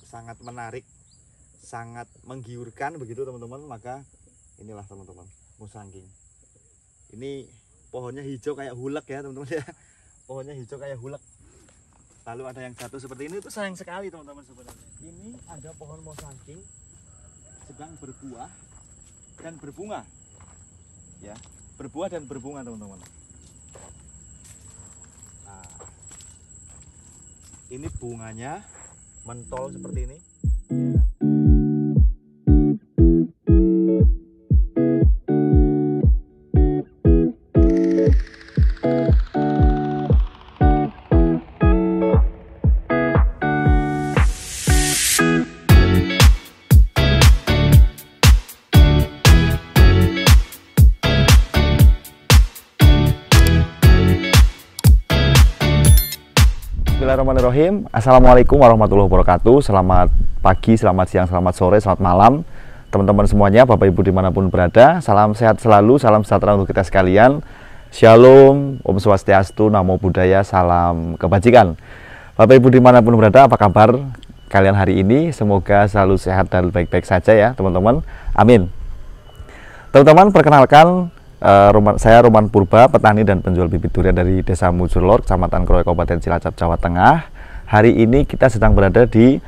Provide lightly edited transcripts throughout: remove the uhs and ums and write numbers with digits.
sangat menarik, sangat menggiurkan begitu teman-teman. Maka inilah teman-teman musangking. Ini pohonnya hijau kayak hulek ya teman-teman ya. Pohonnya hijau kayak hulek. Lalu ada yang jatuh seperti ini, itu sayang sekali teman-teman sebenarnya. Ini ada pohon musangking sedang berbuah dan berbunga. Ya, berbuah dan berbunga teman-teman. Nah, ini bunganya mentol seperti ini. Ya. Bismillahirrahmanirrahim. Assalamualaikum warahmatullahi wabarakatuh. Selamat pagi, selamat siang, selamat sore, selamat malam teman-teman semuanya, Bapak Ibu dimanapun berada. Salam sehat selalu, salam sejahtera untuk kita sekalian. Shalom, Om Swastiastu, Namo Buddhaya, salam kebajikan. Bapak Ibu dimanapun berada, apa kabar kalian hari ini? Semoga selalu sehat dan baik-baik saja ya teman-teman. Amin. Teman-teman, perkenalkan, saya Roman Purba, petani dan penjual bibit durian dari Desa Mujurlor, Kecamatan Kroya, Kabupaten Cilacap, Jawa Tengah. Hari ini kita sedang berada di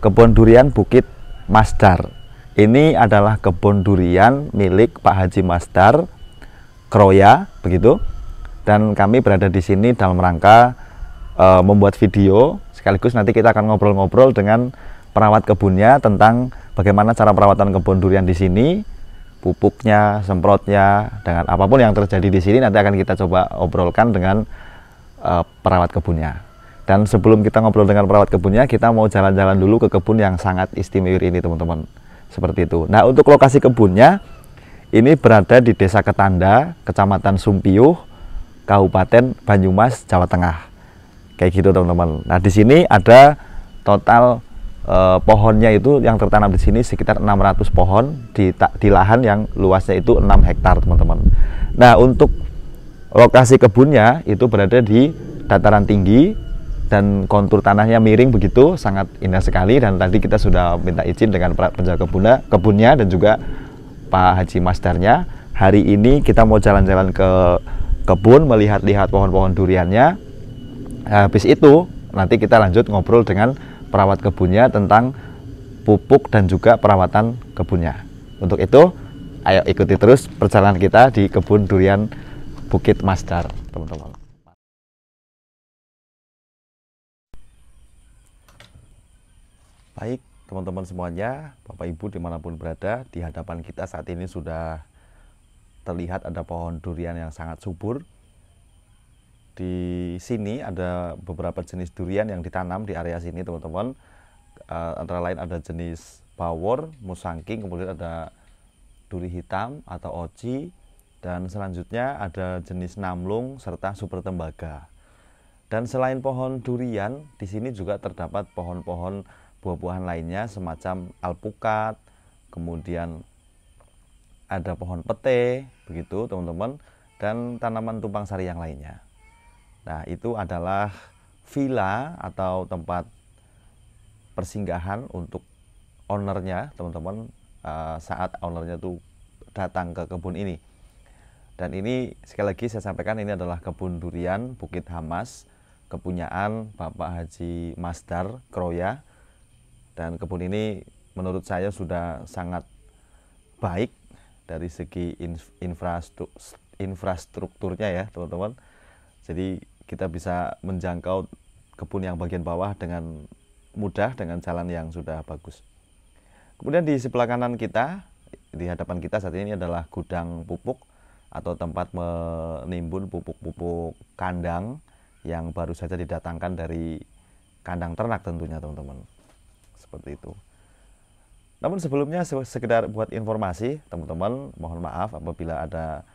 kebun durian Bukit Masdar. Ini adalah kebun durian milik Pak Haji Masdar Kroya, begitu. Dan kami berada di sini dalam rangka membuat video, sekaligus nanti kita akan ngobrol-ngobrol dengan perawat kebunnya tentang bagaimana cara perawatan kebun durian di sini. Pupuknya, semprotnya, dengan apapun yang terjadi di sini nanti akan kita coba obrolkan dengan perawat kebunnya. Dan sebelum kita ngobrol dengan perawat kebunnya, kita mau jalan-jalan dulu ke kebun yang sangat istimewa ini teman-teman. Seperti itu. Nah, untuk lokasi kebunnya ini berada di Desa Ketanda, Kecamatan Sumpiyuh, Kabupaten Banyumas, Jawa Tengah. Kayak gitu teman-teman. Nah, di sini ada total pohonnya itu yang tertanam di sini sekitar 600 pohon di lahan yang luasnya itu 6 hektar teman-teman. Nah, untuk lokasi kebunnya itu berada di dataran tinggi dan kontur tanahnya miring begitu, sangat indah sekali. Dan tadi kita sudah minta izin dengan penjaga kebunnya dan juga Pak Haji Masdarnya. Hari ini kita mau jalan-jalan ke kebun, melihat-lihat pohon-pohon duriannya. Habis itu nanti kita lanjut ngobrol dengan perawat kebunnya tentang pupuk dan juga perawatan kebunnya. Untuk itu, ayo ikuti terus perjalanan kita di kebun durian Bukit Masdar, teman-teman. Baik, teman-teman semuanya, Bapak Ibu dimanapun berada, di hadapan kita saat ini sudah terlihat ada pohon durian yang sangat subur. Di sini ada beberapa jenis durian yang ditanam di area sini teman-teman. Antara lain ada jenis bawor, musangking, kemudian ada duri hitam atau oci, dan selanjutnya ada jenis namlung serta super tembaga. Dan selain pohon durian, di sini juga terdapat pohon-pohon buah-buahan lainnya semacam alpukat, kemudian ada pohon pete, begitu teman-teman, dan tanaman tumpang sari yang lainnya. Nah, itu adalah villa atau tempat persinggahan untuk ownernya, teman-teman, saat ownernya itu datang ke kebun ini. Dan ini sekali lagi saya sampaikan, ini adalah kebun durian Bukit Hamas, kepunyaan Bapak Haji Masdar Kroya. Dan kebun ini menurut saya sudah sangat baik dari segi infrastrukturnya ya, teman-teman. Jadi kita bisa menjangkau kebun yang bagian bawah dengan mudah dengan jalan yang sudah bagus. Kemudian di sebelah kanan kita, di hadapan kita saat ini adalah gudang pupuk atau tempat menimbun pupuk-pupuk kandang yang baru saja didatangkan dari kandang ternak tentunya teman-teman. Seperti itu. Namun sebelumnya sekedar buat informasi teman-teman, mohon maaf apabila ada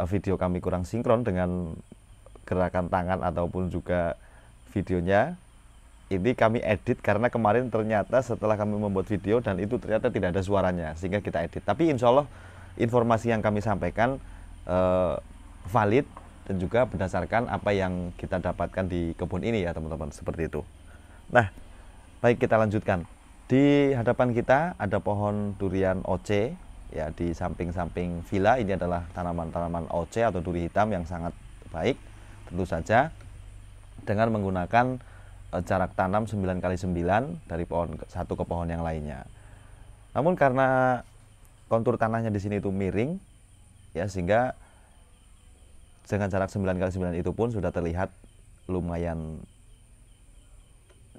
video kami kurang sinkron dengan gerakan tangan ataupun juga videonya. Ini kami edit karena kemarin ternyata setelah kami membuat video dan itu ternyata tidak ada suaranya, sehingga kita edit. Tapi insya Allah informasi yang kami sampaikan valid dan juga berdasarkan apa yang kita dapatkan di kebun ini ya teman-teman, seperti itu. Nah, Baik, kita lanjutkan. Di hadapan kita ada pohon durian oce, ya, di samping-samping villa. Ini adalah tanaman-tanaman oce atau duri hitam yang sangat baik. Tentu saja dengan menggunakan jarak tanam 9x9 dari pohon satu ke pohon yang lainnya. Namun karena kontur tanahnya di sini itu miring, ya, sehingga dengan jarak 9x9 itu pun sudah terlihat lumayan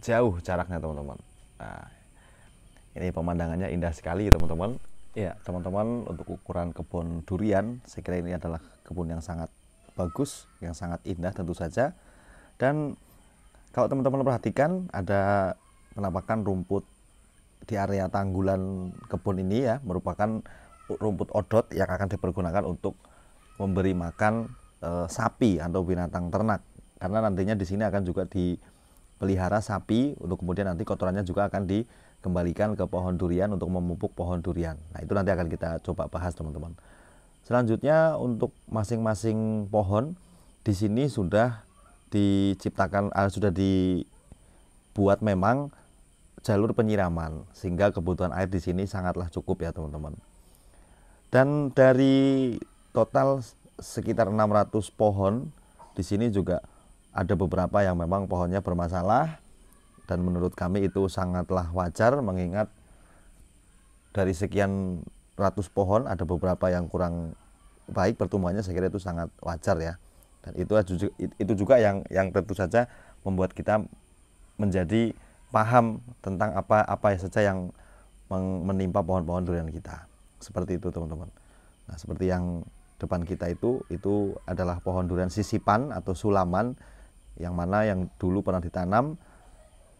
jauh jaraknya, teman-teman. Nah, ini pemandangannya indah sekali, teman-teman. Ya, teman-teman, untuk ukuran kebun durian, saya kira ini adalah kebun yang sangat bagus, yang sangat indah tentu saja. Dan kalau teman-teman perhatikan, ada penampakan rumput di area tanggulan kebun ini, ya, merupakan rumput odot yang akan dipergunakan untuk memberi makan sapi atau binatang ternak. Karena nantinya di sini akan juga dipelihara sapi, untuk kemudian nanti kotorannya juga akan dikembalikan ke pohon durian untuk memupuk pohon durian. Nah, itu nanti akan kita coba bahas, teman-teman. Selanjutnya, untuk masing-masing pohon di sini sudah diciptakan, sudah dibuat memang jalur penyiraman, sehingga kebutuhan air di sini sangatlah cukup, ya, teman-teman. Dan dari total sekitar 600 pohon di sini juga ada beberapa yang memang pohonnya bermasalah, dan menurut kami itu sangatlah wajar, mengingat dari sekian ratus pohon ada beberapa yang kurang baik pertumbuhannya. Saya kira itu sangat wajar, ya. Dan itu juga yang tentu saja membuat kita menjadi paham tentang apa saja yang menimpa pohon-pohon durian kita. Seperti itu, teman-teman. Nah, seperti yang depan kita itu adalah pohon durian sisipan atau sulaman, yang mana yang dulu pernah ditanam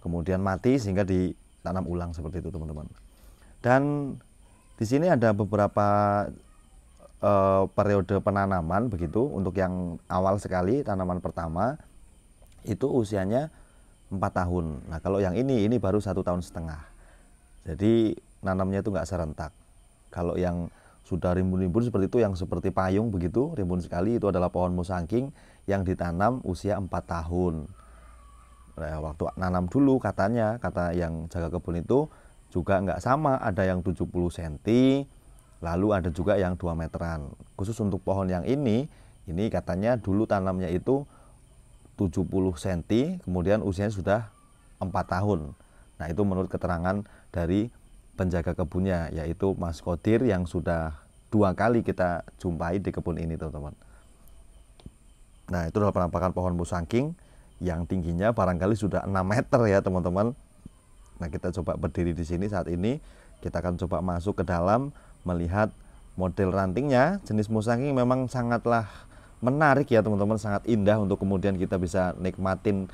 kemudian mati sehingga ditanam ulang, seperti itu, teman-teman. Dan di sini ada beberapa periode penanaman begitu. Untuk yang awal sekali, tanaman pertama itu usianya 4 tahun. Nah, kalau yang ini baru 1,5 tahun. Jadi nanamnya itu nggak serentak. Kalau yang sudah rimbun-rimbun seperti itu, yang seperti payung begitu, rimbun sekali, itu adalah pohon musangking yang ditanam usia 4 tahun. Nah, waktu nanam dulu kata yang jaga kebun itu juga nggak sama, ada yang 70 cm, lalu ada juga yang 2 meteran. Khusus untuk pohon yang ini katanya dulu tanamnya itu 70 cm, kemudian usianya sudah 4 tahun. Nah, itu menurut keterangan dari penjaga kebunnya, yaitu Mas Kodir, yang sudah 2 kali kita jumpai di kebun ini, teman-teman. Nah, itu adalah penampakan pohon musangking yang tingginya barangkali sudah 6 meter, ya, teman-teman. Nah, kita coba berdiri di sini saat ini. Kita akan coba masuk ke dalam, melihat model rantingnya. Jenis musangking memang sangatlah menarik, ya, teman-teman, sangat indah untuk kemudian kita bisa nikmatin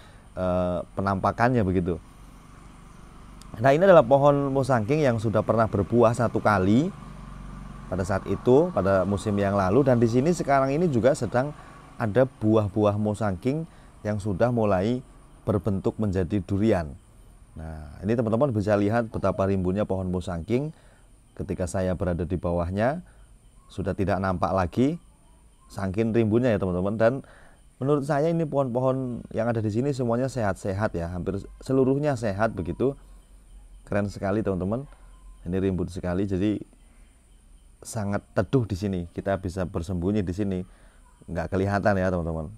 penampakannya begitu. Nah, ini adalah pohon musangking yang sudah pernah berbuah 1 kali pada saat itu, pada musim yang lalu. Dan di sini sekarang ini juga sedang ada buah-buah musangking yang sudah mulai berbentuk menjadi durian. Nah, ini teman-teman bisa lihat betapa rimbunnya pohon musangking. Ketika saya berada di bawahnya, sudah tidak nampak lagi, saking rimbunnya, ya, teman-teman. Dan menurut saya ini pohon-pohon yang ada di sini semuanya sehat-sehat, ya, hampir seluruhnya sehat begitu. Keren sekali, teman-teman. Ini rimbun sekali, jadi sangat teduh di sini. Kita bisa bersembunyi di sini, nggak kelihatan, ya, teman-teman.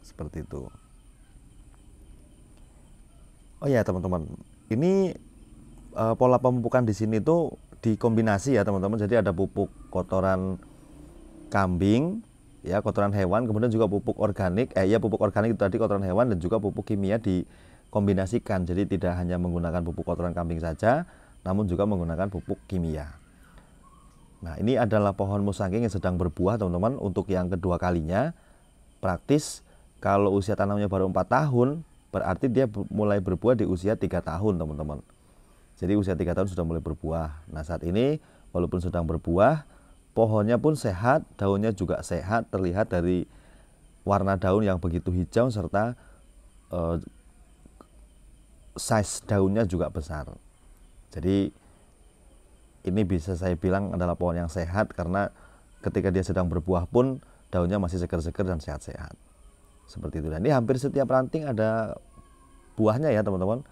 Seperti itu. Oh ya, teman-teman, ini pola pemupukan di sini tuh dikombinasi, ya, teman-teman. Jadi ada pupuk kotoran kambing, ya, kotoran hewan, kemudian juga pupuk organik. Pupuk organik itu tadi kotoran hewan, dan juga pupuk kimia dikombinasikan. Jadi tidak hanya menggunakan pupuk kotoran kambing saja, namun juga menggunakan pupuk kimia. Nah, ini adalah pohon musangking yang sedang berbuah, teman-teman. Untuk yang kedua kalinya, praktis kalau usia tanamnya baru 4 tahun, berarti dia mulai berbuah di usia 3 tahun, teman-teman. Jadi usia 3 tahun sudah mulai berbuah. Nah, saat ini walaupun sedang berbuah, pohonnya pun sehat, daunnya juga sehat, terlihat dari warna daun yang begitu hijau, serta size daunnya juga besar. Jadi ini bisa saya bilang adalah pohon yang sehat, karena ketika dia sedang berbuah pun daunnya masih segar-segar dan sehat-sehat. Seperti itu. Dan ini hampir setiap ranting ada buahnya ya teman-teman.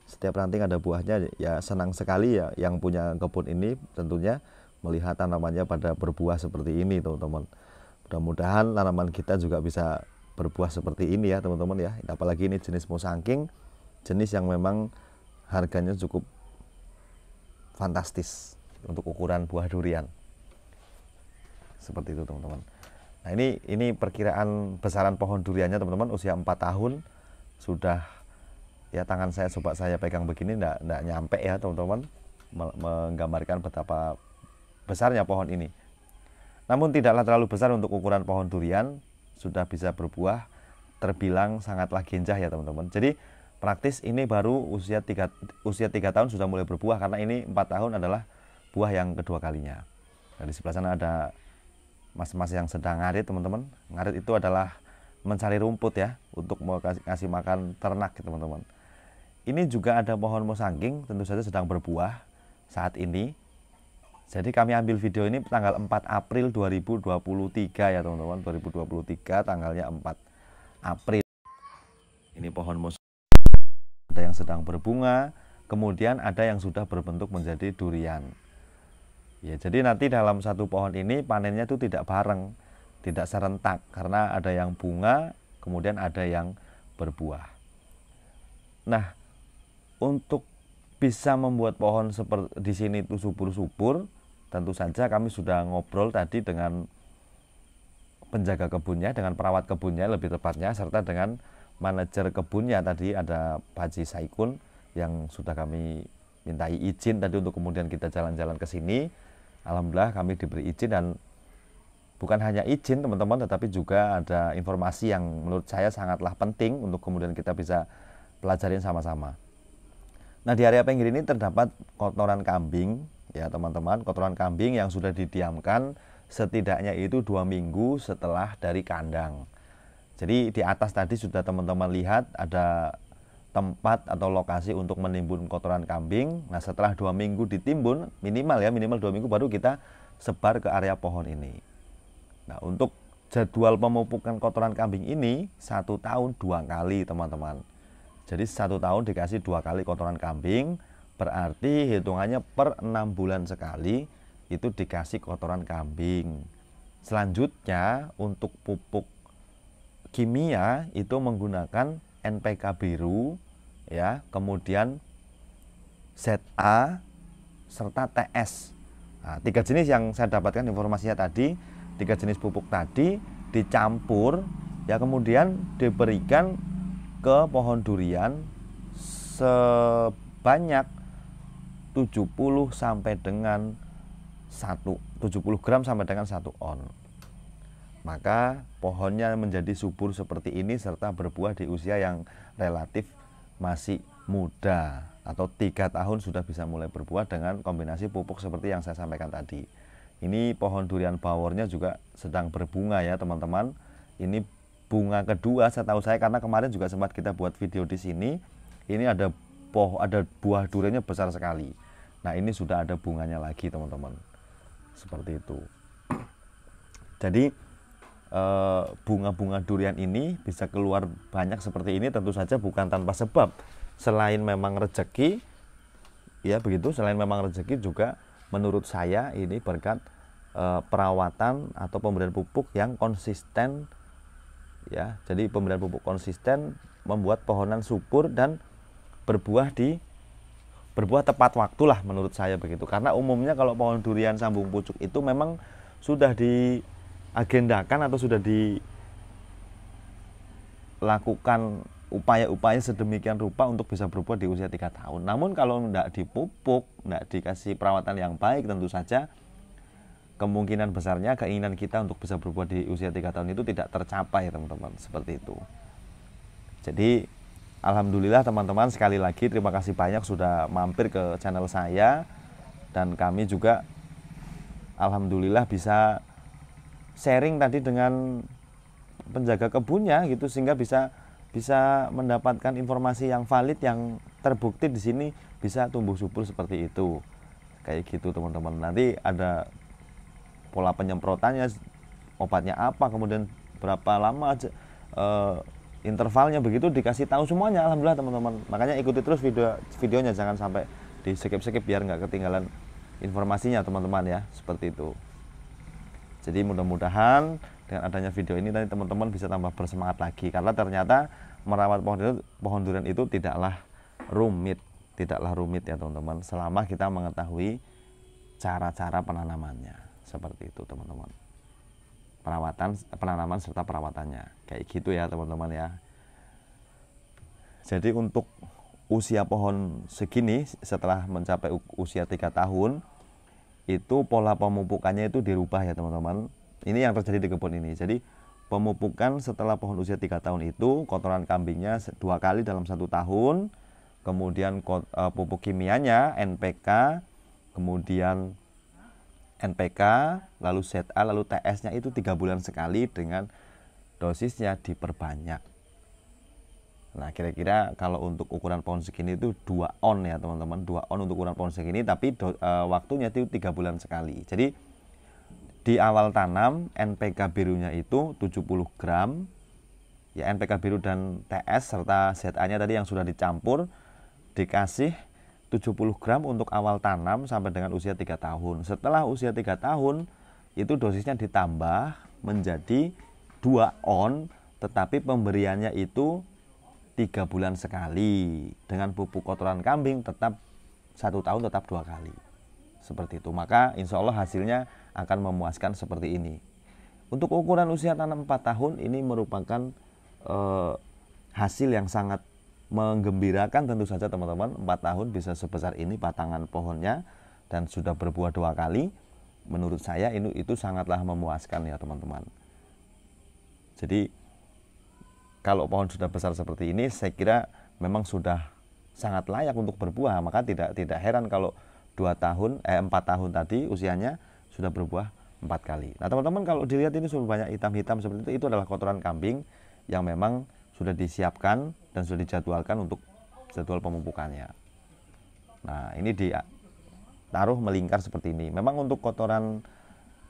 Setiap ranting ada buahnya, ya senang sekali ya yang punya kebun ini tentunya melihat tanamannya pada berbuah seperti ini teman-teman. Mudah-mudahan tanaman kita juga bisa berbuah seperti ini ya teman-teman ya. Apalagi ini jenis musangking, jenis yang memang harganya cukup fantastis untuk ukuran buah durian. Seperti itu teman-teman. Nah ini perkiraan besaran pohon duriannya teman-teman, usia 4 tahun sudah. Ya tangan saya, coba saya pegang begini enggak nyampe ya teman-teman, menggambarkan betapa besarnya pohon ini. Namun tidaklah terlalu besar untuk ukuran pohon durian, sudah bisa berbuah, terbilang sangatlah genjah ya teman-teman. Jadi praktis ini baru usia 3 tahun sudah mulai berbuah, karena ini 4 tahun adalah buah yang kedua kalinya. Nah, di sebelah sana ada mas-mas yang sedang ngarit teman-teman. Ngarit itu adalah mencari rumput ya, untuk mau kasih makan ternak ya teman-teman. Ini juga ada pohon musangking, tentu saja sedang berbuah saat ini. Jadi kami ambil video ini tanggal 4 April 2023 ya teman-teman, 2023 tanggalnya 4 April. Ini pohon musangking, ada yang sedang berbunga, kemudian ada yang sudah berbentuk menjadi durian. Ya, jadi nanti dalam satu pohon ini panennya itu tidak bareng, tidak serentak, karena ada yang bunga, kemudian ada yang berbuah. Nah, untuk bisa membuat pohon seperti di sini itu subur-subur, tentu saja kami sudah ngobrol tadi dengan penjaga kebunnya, dengan perawat kebunnya lebih tepatnya, serta dengan manajer kebunnya tadi, ada Pak Haji Saikun yang sudah kami mintai izin tadi untuk kemudian kita jalan-jalan ke sini. Alhamdulillah kami diberi izin, dan bukan hanya izin teman-teman, tetapi juga ada informasi yang menurut saya sangatlah penting untuk kemudian kita bisa pelajarin sama-sama. Nah, di area pinggir ini terdapat kotoran kambing ya teman-teman, kotoran kambing yang sudah didiamkan setidaknya itu 2 minggu setelah dari kandang. Jadi di atas tadi sudah teman-teman lihat ada tempat atau lokasi untuk menimbun kotoran kambing. Nah, setelah 2 minggu ditimbun, minimal 2 minggu baru kita sebar ke area pohon ini. Nah, untuk jadwal pemupukan kotoran kambing ini 1 tahun 2 kali teman-teman. Jadi 1 tahun dikasih 2 kali kotoran kambing, berarti hitungannya per 6 bulan sekali itu dikasih kotoran kambing. Selanjutnya untuk pupuk kimia itu menggunakan NPK biru ya, kemudian ZA serta TS. Nah, 3 jenis yang saya dapatkan informasinya tadi, 3 jenis pupuk tadi dicampur ya, kemudian diberikan ke pohon durian sebanyak 70 sampai dengan 70 gram sampai dengan 1 on. Maka pohonnya menjadi subur seperti ini serta berbuah di usia yang relatif masih muda, atau 3 tahun sudah bisa mulai berbuah dengan kombinasi pupuk seperti yang saya sampaikan tadi. Ini pohon durian bawornya juga sedang berbunga ya teman-teman. Ini bunga kedua setahu saya, karena kemarin juga sempat kita buat video di sini. Ini ada buah duriannya besar sekali. Nah, ini sudah ada bunganya lagi teman-teman. Seperti itu. Jadi bunga-bunga durian ini bisa keluar banyak seperti ini tentu saja bukan tanpa sebab. Selain memang rezeki ya begitu, selain memang rezeki juga menurut saya ini berkat perawatan atau pemberian pupuk yang konsisten ya. Jadi pemberian pupuk konsisten membuat pohonan subur dan berbuah tepat waktu lah menurut saya begitu. Karena umumnya kalau pohon durian sambung pucuk itu memang sudah diagendakan atau sudah dilakukan upaya-upaya sedemikian rupa untuk bisa berbuah di usia 3 tahun. Namun kalau tidak dipupuk, tidak dikasih perawatan yang baik, tentu saja kemungkinan besarnya keinginan kita untuk bisa berbuah di usia 3 tahun itu tidak tercapai teman-teman, seperti itu. Jadi alhamdulillah teman-teman, sekali lagi terima kasih banyak sudah mampir ke channel saya, dan kami juga alhamdulillah bisa sharing tadi dengan penjaga kebunnya gitu, sehingga bisa mendapatkan informasi yang valid, yang terbukti di sini bisa tumbuh subur seperti itu. Kayak gitu teman-teman. Nanti ada pola penyemprotannya, obatnya apa, kemudian berapa lama intervalnya begitu dikasih tahu semuanya. Alhamdulillah teman-teman, makanya ikuti terus videonya, jangan sampai di skip biar nggak ketinggalan informasinya teman-teman ya, seperti itu. Jadi mudah-mudahan dengan adanya video ini nanti teman-teman bisa tambah bersemangat lagi, karena ternyata merawat pohon durian itu tidaklah rumit ya teman-teman, selama kita mengetahui cara-cara penanamannya. Seperti itu teman-teman, penanaman serta perawatannya kayak gitu ya teman-teman ya. Jadi untuk usia pohon segini, setelah mencapai usia 3 tahun, itu pola pemupukannya itu dirubah ya teman-teman. Ini yang terjadi di kebun ini. Jadi pemupukan setelah pohon usia 3 tahun itu, kotoran kambingnya 2 kali dalam 1 tahun, kemudian pupuk kimianya NPK, kemudian NPK, lalu ZA, lalu TS-nya itu 3 bulan sekali dengan dosisnya diperbanyak. Nah, kira-kira kalau untuk ukuran pohon segini itu 2 on ya teman-teman, 2 on untuk ukuran pohon segini, tapi waktunya itu 3 bulan sekali. Jadi di awal tanam NPK birunya itu 70 gram ya, NPK biru dan TS serta ZA-nya tadi yang sudah dicampur dikasih 70 gram untuk awal tanam sampai dengan usia 3 tahun. Setelah usia 3 tahun itu dosisnya ditambah menjadi 2 on, tetapi pemberiannya itu 3 bulan sekali, dengan pupuk kotoran kambing tetap 1 tahun tetap 2 kali. Seperti itu, maka insya Allah hasilnya akan memuaskan seperti ini. Untuk ukuran usia tanam 4 tahun ini merupakan hasil yang sangat menggembirakan tentu saja teman-teman. 4 tahun bisa sebesar ini batangan pohonnya dan sudah berbuah 2 kali. Menurut saya itu sangatlah memuaskan ya teman-teman. Jadi kalau pohon sudah besar seperti ini, saya kira memang sudah sangat layak untuk berbuah. Maka tidak heran kalau 4 tahun tadi usianya sudah berbuah 4 kali. Nah teman-teman, kalau dilihat ini sudah banyak hitam-hitam seperti itu adalah kotoran kambing yang memang sudah disiapkan dan sudah dijadwalkan untuk jadwal pemupukannya. Nah ini ditaruh melingkar seperti ini. Memang untuk kotoran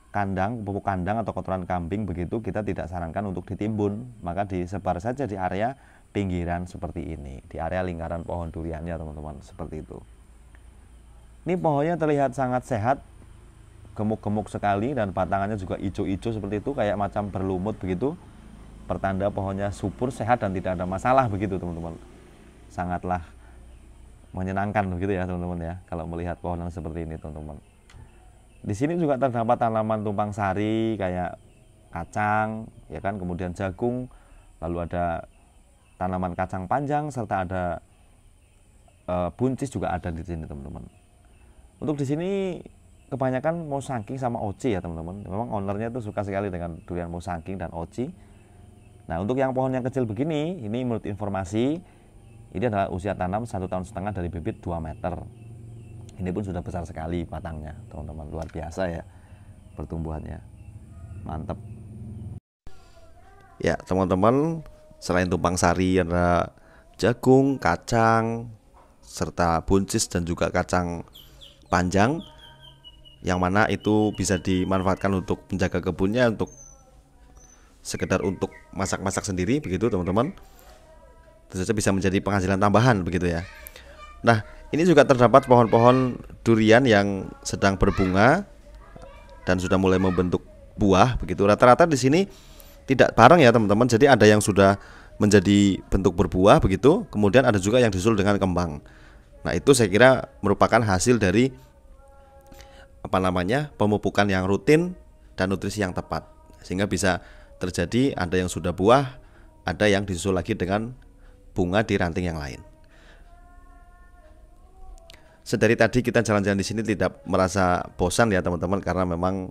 kandang, pupuk kandang atau kotoran kambing begitu kita tidak sarankan untuk ditimbun, maka disebar saja di area pinggiran seperti ini, di area lingkaran pohon duriannya teman-teman, seperti itu. Ini pohonnya terlihat sangat sehat, gemuk-gemuk sekali dan batangannya juga hijau-hijau seperti itu, kayak macam berlumut begitu, pertanda pohonnya subur, sehat dan tidak ada masalah begitu teman-teman. Sangatlah menyenangkan begitu ya teman-teman ya, kalau melihat pohon yang seperti ini teman-teman. Di sini juga terdapat tanaman tumpang sari kayak kacang, ya kan, kemudian jagung, lalu ada tanaman kacang panjang serta ada buncis juga ada di sini teman-teman. Untuk di sini kebanyakan Mosangking sama Oci ya teman-teman. Memang ownernya tuh suka sekali dengan durian Mosangking dan Oci. Nah untuk yang pohon yang kecil begini, ini menurut informasi ini adalah usia tanam 1,5 tahun dari bibit 2 meter. Ini pun sudah besar sekali batangnya teman-teman, luar biasa ya pertumbuhannya, mantap ya teman-teman. Selain tumpang sari ada jagung, kacang, serta buncis dan juga kacang panjang, yang mana itu bisa dimanfaatkan untuk menjaga kebunnya, untuk sekedar untuk masak-masak sendiri begitu teman-teman. Tentu saja bisa menjadi penghasilan tambahan begitu ya. Nah ini juga terdapat pohon-pohon durian yang sedang berbunga dan sudah mulai membentuk buah begitu. Rata-rata di sini tidak bareng ya teman-teman. Jadi ada yang sudah menjadi bentuk berbuah begitu, kemudian ada juga yang disusul dengan kembang. Nah itu saya kira merupakan hasil dari pemupukan yang rutin dan nutrisi yang tepat, sehingga bisa terjadi ada yang sudah buah, ada yang disusul lagi dengan bunga di ranting yang lain. Sedari tadi kita jalan-jalan di sini tidak merasa bosan ya teman-teman, karena memang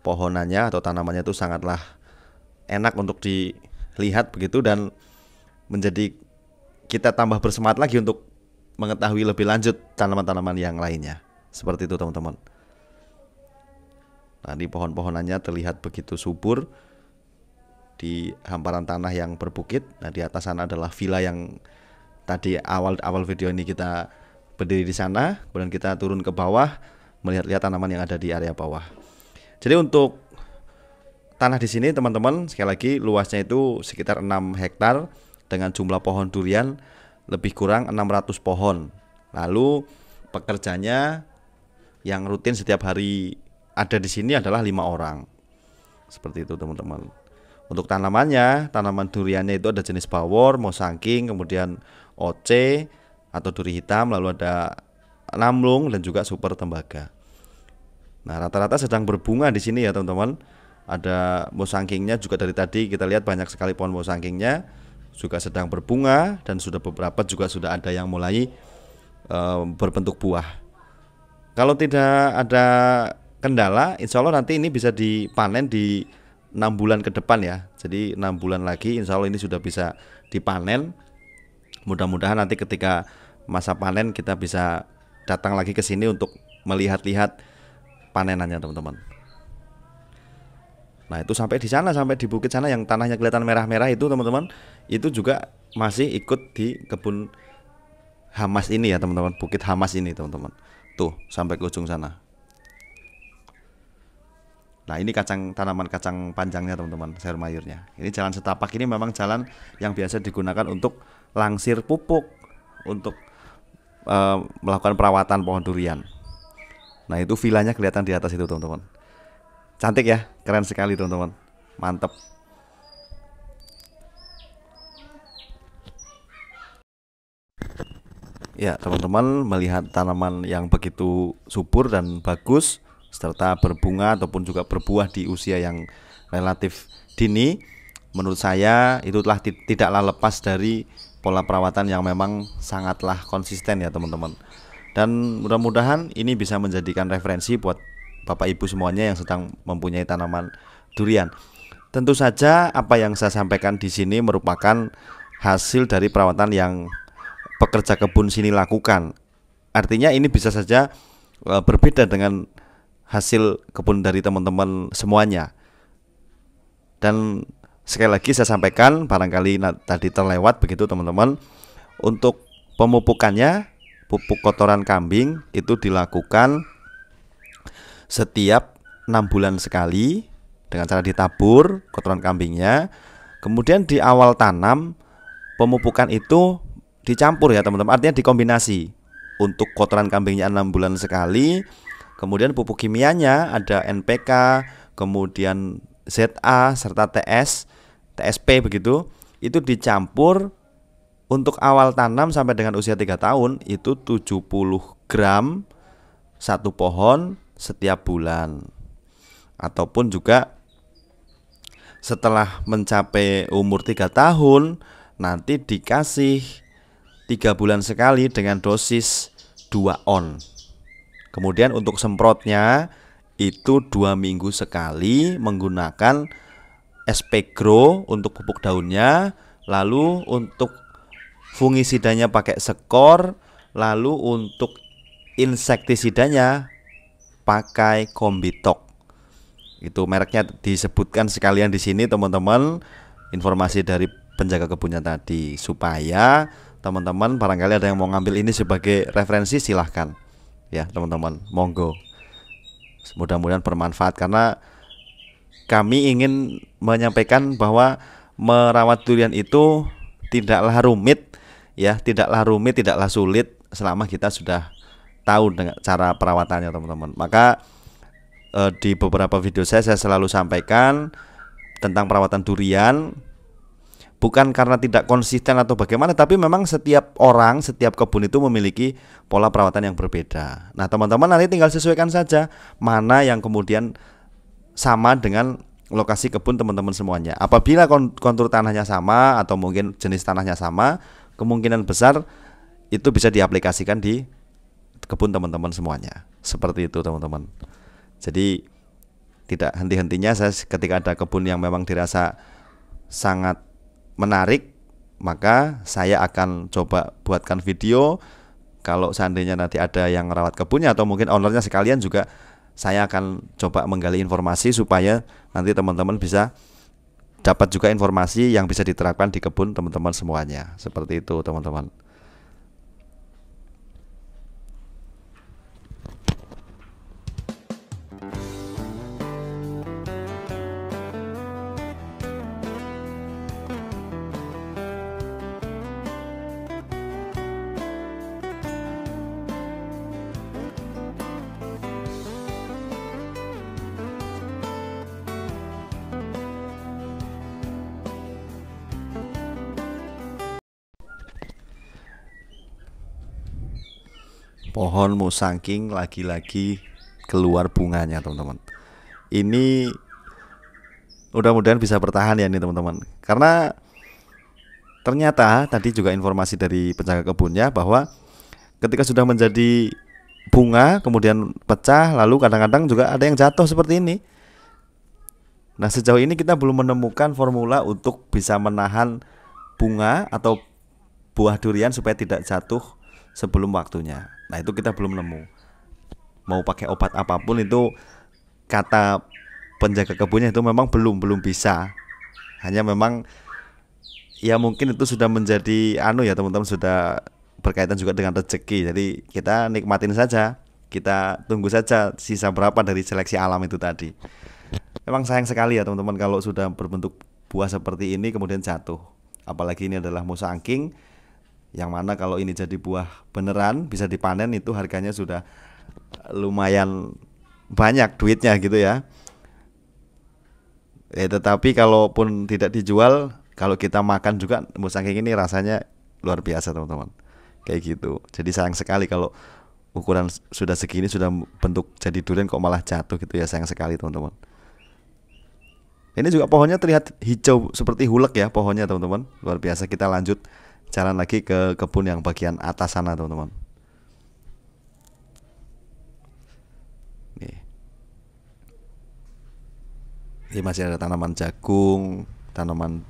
pohonannya atau tanamannya itu sangatlah enak untuk dilihat begitu, dan menjadi kita tambah bersemangat lagi untuk mengetahui lebih lanjut tanaman-tanaman yang lainnya. Seperti itu teman-teman. Nah, di pohon-pohonannya terlihat begitu subur di hamparan tanah yang berbukit. Nah, di atas sana adalah villa yang tadi awal video ini kita berdiri di sana, kemudian kita turun ke bawah melihat-lihat tanaman yang ada di area bawah. Jadi untuk tanah di sini teman-teman, sekali lagi luasnya itu sekitar 6 hektar dengan jumlah pohon durian lebih kurang 600 pohon. Lalu pekerjanya yang rutin setiap hari ada di sini adalah 5 orang. Seperti itu teman-teman. Untuk tanamannya, tanaman duriannya itu ada jenis bawor, mosangking, kemudian oce atau duri hitam, lalu ada namlung dan juga super tembaga. Nah, rata-rata sedang berbunga di sini ya teman-teman. Ada mosangkingnya juga, dari tadi kita lihat banyak sekali pohon mosangkingnya juga sedang berbunga, dan sudah beberapa juga sudah ada yang mulai berbentuk buah. Kalau tidak ada kendala, insya Allah nanti ini bisa dipanen di 6 bulan ke depan ya. Jadi 6 bulan lagi insya Allah ini sudah bisa dipanen. Mudah-mudahan nanti ketika masa panen kita bisa datang lagi ke sini untuk melihat-lihat panenannya teman-teman. Nah itu sampai di sana, sampai di bukit sana yang tanahnya kelihatan merah-merah itu teman-teman, itu juga masih ikut di kebun Hamas ini ya teman-teman, bukit Hamas ini teman-teman. Tuh sampai ke ujung sana. Nah ini tanaman kacang panjangnya teman-teman, sayur mayurnya. Ini jalan setapak ini memang jalan yang biasa digunakan untuk langsir pupuk, untuk melakukan perawatan pohon durian. Nah itu vilanya kelihatan di atas itu teman-teman. Cantik ya, keren sekali teman-teman, mantep. Ya teman-teman, melihat tanaman yang begitu subur dan bagus serta berbunga ataupun juga berbuah di usia yang relatif dini, menurut saya itu telah tidaklah lepas dari pola perawatan yang memang sangatlah konsisten ya teman-teman. Dan mudah-mudahan ini bisa menjadikan referensi buat Bapak Ibu semuanya yang sedang mempunyai tanaman durian. Tentu saja apa yang saya sampaikan di sini merupakan hasil dari perawatan yang pekerja kebun sini lakukan. Artinya ini bisa saja berbeda dengan hasil kebun dari teman-teman semuanya. Dan sekali lagi saya sampaikan, barangkali tadi terlewat begitu teman-teman, untuk pemupukannya, pupuk kotoran kambing itu dilakukan setiap 6 bulan sekali dengan cara ditabur kotoran kambingnya. Kemudian di awal tanam pemupukan itu dicampur ya teman-teman, artinya dikombinasi. Untuk kotoran kambingnya 6 bulan sekali, kemudian pupuk kimianya ada NPK, kemudian ZA serta TSP begitu, itu dicampur. Untuk awal tanam sampai dengan usia 3 tahun itu 70 gram satu pohon setiap bulan. Ataupun juga setelah mencapai umur 3 tahun nanti dikasih 3 bulan sekali dengan dosis 2 on. Kemudian untuk semprotnya itu 2 minggu sekali menggunakan SP Grow untuk pupuk daunnya. Lalu untuk fungisidanya pakai Skor. Lalu untuk insektisidanya pakai Kombitok. Itu mereknya disebutkan sekalian di sini teman-teman, informasi dari penjaga kebunnya tadi, supaya teman-teman barangkali ada yang mau ngambil ini sebagai referensi, silahkan ya teman-teman, monggo. Mudah-mudahan bermanfaat, karena kami ingin menyampaikan bahwa merawat durian itu tidaklah rumit ya, tidaklah sulit selama kita sudah tahu dengan cara perawatannya teman-teman. Maka di beberapa video saya selalu sampaikan tentang perawatan durian, bukan karena tidak konsisten atau bagaimana, tapi memang setiap orang, setiap kebun itu memiliki pola perawatan yang berbeda. Nah teman-teman nanti tinggal sesuaikan saja mana yang kemudian sama dengan lokasi kebun teman-teman semuanya. Apabila kontur tanahnya sama atau mungkin jenis tanahnya sama, kemungkinan besar itu bisa diaplikasikan di kebun teman-teman semuanya. Seperti itu teman-teman. Jadi tidak henti-hentinya saya ketika ada kebun yang memang dirasa sangat menarik, maka saya akan coba buatkan video. Kalau seandainya nanti ada yang merawat kebunnya atau mungkin ownernya sekalian juga, saya akan coba menggali informasi supaya nanti teman-teman bisa dapat juga informasi yang bisa diterapkan di kebun teman-teman semuanya. Seperti itu teman-teman. Pohon musangking lagi-lagi keluar bunganya, teman-teman. Ini mudah-mudahan bisa bertahan ya nih, teman-teman. Karena ternyata tadi juga informasi dari penjaga kebunnya bahwa ketika sudah menjadi bunga kemudian pecah, lalu kadang-kadang juga ada yang jatuh seperti ini. Nah, sejauh ini kita belum menemukan formula untuk bisa menahan bunga atau buah durian supaya tidak jatuh sebelum waktunya. Nah, itu kita belum nemu. Mau pakai obat apapun itu, kata penjaga kebunnya, itu memang belum bisa. Hanya memang ya mungkin itu sudah menjadi ya teman-teman, sudah berkaitan juga dengan rezeki. Jadi kita nikmatin saja. Kita tunggu saja sisa berapa dari seleksi alam itu tadi. Memang sayang sekali ya teman-teman kalau sudah berbentuk buah seperti ini kemudian jatuh. Apalagi ini adalah musangking, yang mana kalau ini jadi buah beneran bisa dipanen itu harganya sudah lumayan banyak duitnya gitu ya. Tetapi kalaupun tidak dijual, kalau kita makan juga musangking ini rasanya luar biasa teman-teman. Kayak gitu. Jadi sayang sekali kalau ukuran sudah segini, sudah bentuk jadi durian kok malah jatuh gitu ya, sayang sekali teman-teman. Ini juga pohonnya terlihat hijau seperti hulek ya pohonnya teman-teman. Luar biasa. Kita lanjut jalan lagi ke kebun yang bagian atas sana teman-teman. Ini masih ada tanaman jagung, tanaman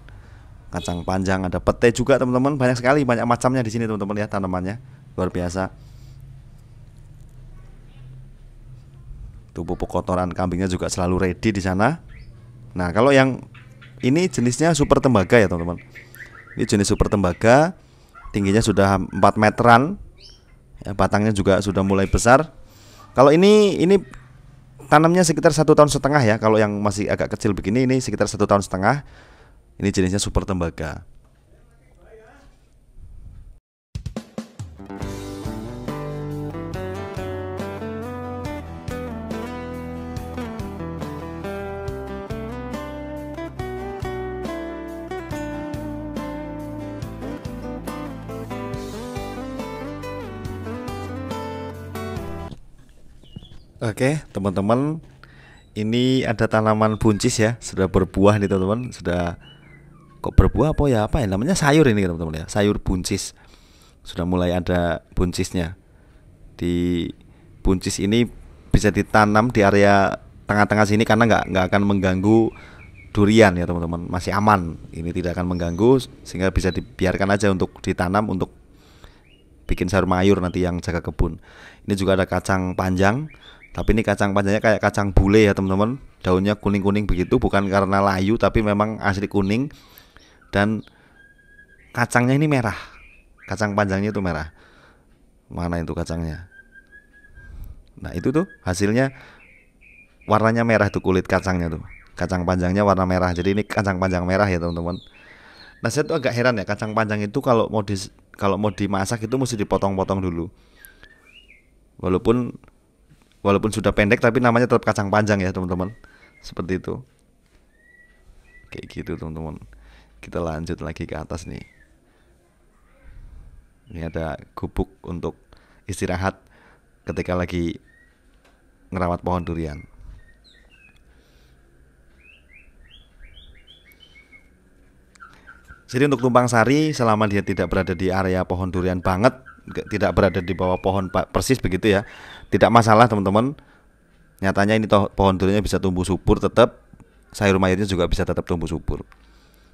kacang panjang, ada pete juga teman-teman. Banyak sekali, banyak macamnya di sini teman-teman ya tanamannya. Luar biasa. Tuh pupuk kotoran kambingnya juga selalu ready di sana. Nah, kalau yang ini jenisnya super tembaga ya teman-teman. Ini jenis super tembaga, tingginya sudah 4 meteran, ya, batangnya juga sudah mulai besar. Kalau ini tanamnya sekitar 1,5 tahun ya. Kalau yang masih agak kecil begini ini sekitar 1,5 tahun. Ini jenisnya super tembaga. Oke, teman-teman, ini ada tanaman buncis ya, sudah berbuah nih teman-teman. Sudah kok berbuah apa ya namanya, sayur ini teman-teman ya, sayur buncis. Sudah mulai ada buncisnya. Di buncis ini bisa ditanam di area tengah-tengah sini karena nggak akan mengganggu durian ya teman-teman, masih aman. Ini tidak akan mengganggu sehingga bisa dibiarkan aja untuk ditanam untuk bikin sayur mayur nanti yang jaga kebun. Ini juga ada kacang panjang. Tapi ini kacang panjangnya kayak kacang bule ya teman-teman. Daunnya kuning-kuning begitu, bukan karena layu tapi memang asli kuning. Dan kacangnya ini merah. Kacang panjangnya itu merah. Mana itu kacangnya? Nah, itu tuh hasilnya warnanya merah tuh, kulit kacangnya tuh. Kacang panjangnya warna merah. Jadi ini kacang panjang merah ya teman-teman. Nah, saya tuh agak heran ya, kacang panjang itu kalau mau dimasak itu mesti dipotong-potong dulu. Walaupun sudah pendek tapi namanya tetap kacang panjang ya teman-teman. Seperti itu. Kayak gitu teman-teman. Kita lanjut lagi ke atas nih. Ini ada gubuk untuk istirahat ketika lagi ngerawat pohon durian. Jadi untuk tumpang sari, selama dia tidak berada di area pohon durian banget, tidak berada di bawah pohon persis begitu ya, tidak masalah teman-teman. Nyatanya ini pohon duriannya bisa tumbuh subur tetap, sayur mayurnya juga bisa tetap tumbuh subur.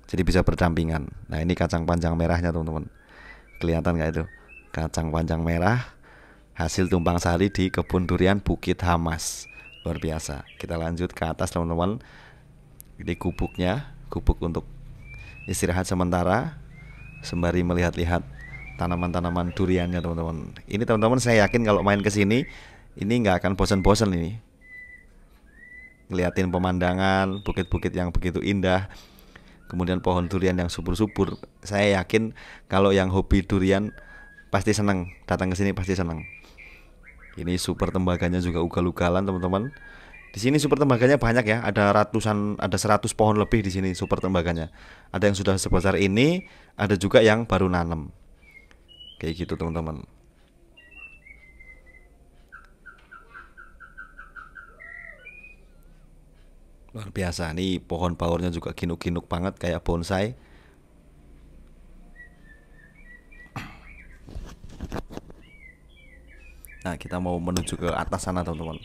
Jadi bisa berdampingan. Nah, ini kacang panjang merahnya teman-teman. Kelihatan nggak itu? Kacang panjang merah hasil tumpang sari di kebun durian Bukit Hamas. Luar biasa. Kita lanjut ke atas teman-teman. Ini gubuknya, gubuk untuk istirahat sementara sembari melihat-lihat tanaman-tanaman duriannya teman-teman. Ini teman-teman saya yakin kalau main ke sini ini nggak akan bosan-bosan ini. Ngeliatin pemandangan, bukit-bukit yang begitu indah, kemudian pohon durian yang subur-subur. Saya yakin kalau yang hobi durian pasti senang, datang ke sini pasti senang. Ini super tembaganya juga ugal-ugalan teman-teman. Di sini super tembaganya banyak ya, ada 100 pohon lebih di sini super tembaganya. Ada yang sudah sebesar ini, ada juga yang baru nanam. Kayak gitu teman-teman. Luar biasa. Nih pohon baurnya juga ginuk-ginuk banget kayak bonsai. Nah, kita mau menuju ke atas sana, teman-teman.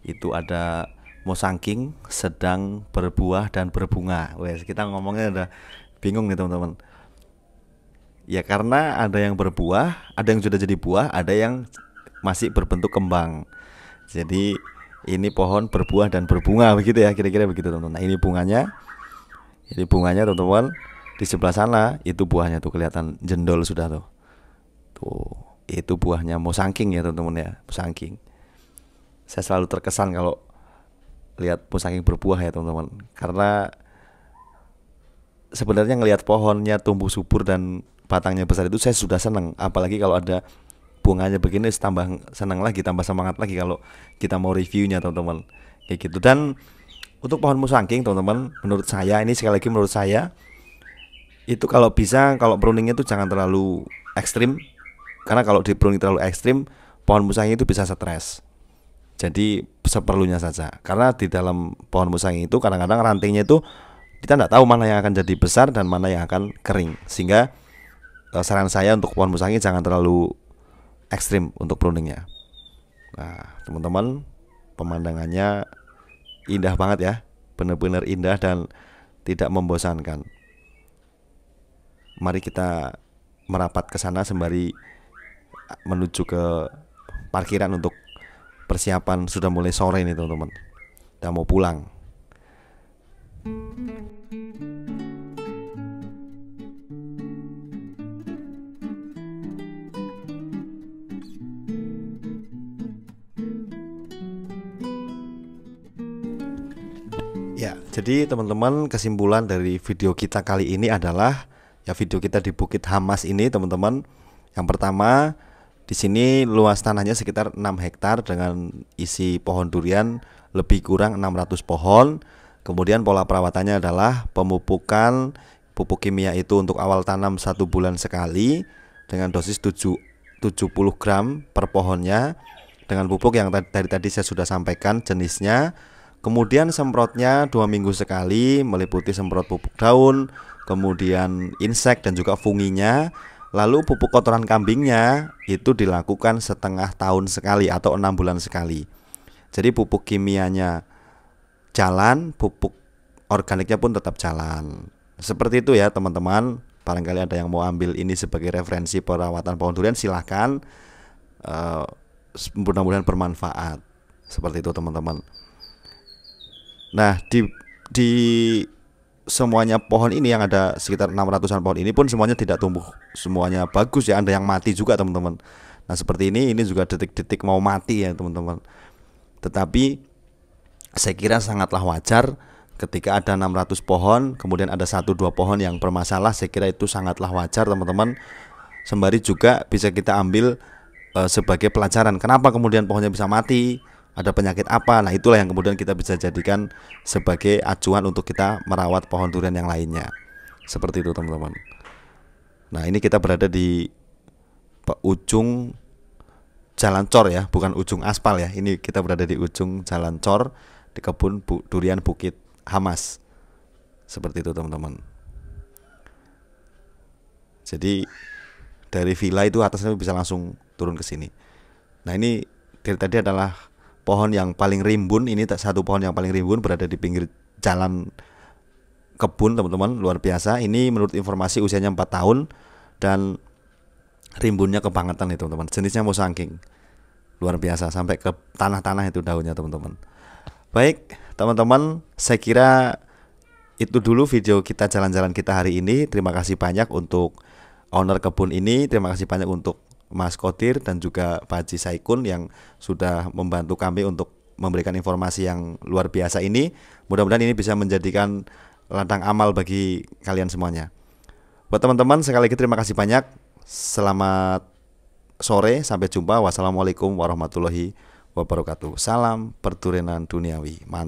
Itu ada Mosangking sedang berbuah dan berbunga. Wes, kita ngomongnya udah bingung nih, teman-teman. Ya karena ada yang berbuah, ada yang sudah jadi buah, ada yang masih berbentuk kembang. Jadi ini pohon berbuah dan berbunga begitu ya, kira-kira begitu, teman-teman. Nah, ini bunganya. Ini bunganya, teman-teman. Di sebelah sana itu buahnya tuh kelihatan jendol sudah tuh. Tuh, itu buahnya Mosangking ya, teman-teman ya, Mosangking. Saya selalu terkesan kalau lihat Mosangking berbuah ya, teman-teman. Karena sebenarnya ngelihat pohonnya tumbuh subur dan batangnya besar itu saya sudah senang. Apalagi kalau ada bunganya begini, tambah senang lagi, tambah semangat lagi kalau kita mau reviewnya, teman-teman. Kayak gitu. Dan untuk pohon Mosangking, teman-teman, menurut saya ini, sekali lagi menurut saya, itu kalau bisa, kalau pruningnya itu jangan terlalu ekstrim. Karena kalau di pruning terlalu ekstrim, pohon Mosangking itu bisa stres. Jadi seperlunya saja. Karena di dalam pohon Mosangking itu kadang-kadang rantingnya itu kita tidak tahu mana yang akan jadi besar dan mana yang akan kering. Sehingga saran saya untuk pohon Mosangking jangan terlalu ekstrim untuk pruningnya. Nah, teman-teman, pemandangannya indah banget ya, benar-benar indah dan tidak membosankan. Mari kita merapat ke sana sembari menuju ke parkiran untuk persiapan, sudah mulai sore nih, teman-teman. Udah mau pulang. Ya, jadi teman-teman, kesimpulan dari video kita kali ini adalah ya video kita di Bukit Hamas ini, teman-teman. Yang pertama, di sini luas tanahnya sekitar 6 hektar dengan isi pohon durian lebih kurang 600 pohon. Kemudian pola perawatannya adalah pemupukan pupuk kimia itu untuk awal tanam 1 bulan sekali dengan dosis 70 gram per pohonnya, dengan pupuk yang tadi saya sudah sampaikan jenisnya. Kemudian semprotnya 2 minggu sekali, meliputi semprot pupuk daun, kemudian insek dan juga funginya. Lalu pupuk kotoran kambingnya itu dilakukan setengah tahun sekali atau 6 bulan sekali. Jadi pupuk kimianya jalan, pupuk organiknya pun tetap jalan. Seperti itu ya, teman-teman. Barangkali ada yang mau ambil ini sebagai referensi perawatan pohon durian, silahkan. Mudah-mudahan bermanfaat. Seperti itu, teman-teman. Nah, di semuanya pohon ini yang ada sekitar 600-an pohon ini pun semuanya tidak tumbuh semuanya bagus ya, ada yang mati juga, teman-teman. Nah, seperti ini juga detik-detik mau mati ya, teman-teman. Tetapi saya kira sangatlah wajar ketika ada 600 pohon, kemudian ada 1-2 pohon yang bermasalah. Saya kira itu sangatlah wajar, teman-teman. Sembari juga bisa kita ambil sebagai pelajaran kenapa kemudian pohonnya bisa mati, ada penyakit apa. Nah, itulah yang kemudian kita bisa jadikan sebagai acuan untuk kita merawat pohon durian yang lainnya. Seperti itu, teman-teman. Nah, ini kita berada di ujung jalan cor ya, bukan ujung aspal ya. Ini kita berada di ujung jalan cor di kebun durian Bukit Hamas. Seperti itu, teman-teman. Jadi dari villa itu atasnya bisa langsung turun ke sini. Nah, ini dari tadi adalah pohon yang paling rimbun. Ini satu pohon yang paling rimbun berada di pinggir jalan kebun, teman-teman. Luar biasa. Ini menurut informasi usianya 4 tahun dan rimbunnya kebangetan itu, teman-teman. Jenisnya Mosangking. Luar biasa, sampai ke tanah-tanah itu daunnya, teman-teman. Baik, teman-teman, saya kira itu dulu video kita jalan-jalan kita hari ini. Terima kasih banyak untuk owner kebun ini. Terima kasih banyak untuk Mas Kodir dan juga Pak Haji Saikun yang sudah membantu kami untuk memberikan informasi yang luar biasa ini. Mudah-mudahan ini bisa menjadikan ladang amal bagi kalian semuanya. Buat teman-teman, sekali lagi terima kasih banyak. Selamat sore, sampai jumpa. Wassalamualaikum warahmatullahi wabarakatuh. Salam perturenan duniawi. Mantap.